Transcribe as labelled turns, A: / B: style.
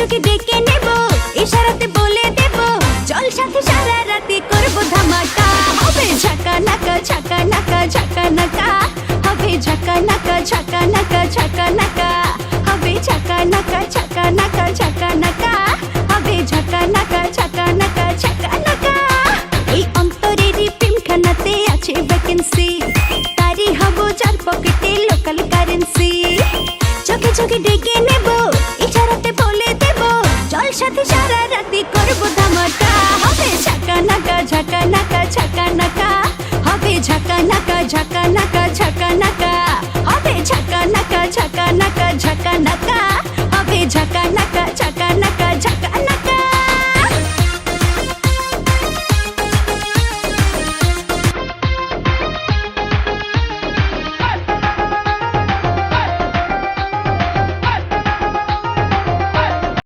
A: চোখে ডেকে নেব, ইশারাতে বলে দেব চল সাথে সারা রাতে করব ধামাকা। হবে ঝাকা নাকা ঝাকা নাকা ঝাকা নাকা, হবে ঝাকা নাকা ঝাকা নাকা ঝাকা নাকা, হবে ঝাকা নাকা ঝাকা নাকা ঝাকা নাকা, হবে ঝাকা নাকা ঝাকা নাকা ঝাকা নাকা। এই অন্তরেরই প্রেমখানাতে আছে ভ্যাকেন্সি, তারই হব যার পকেটে লোকাল কারেন্সি। চোখে চোখে ডেকে নেব, ইশারাতে বলে দেব চল সাথে সারা রাতে করব ধামাকা। হবে ঝাকা নাকা ঝাকা নাকা ঝাকা নাকা, হবে ঝাকা নাকা ঝাকা নাকা ঝাকা নাকা, হবে ঝাকা নাকা ঝাকা নাকা ঝাকা নাকা, হবে ঝাকা নাকা।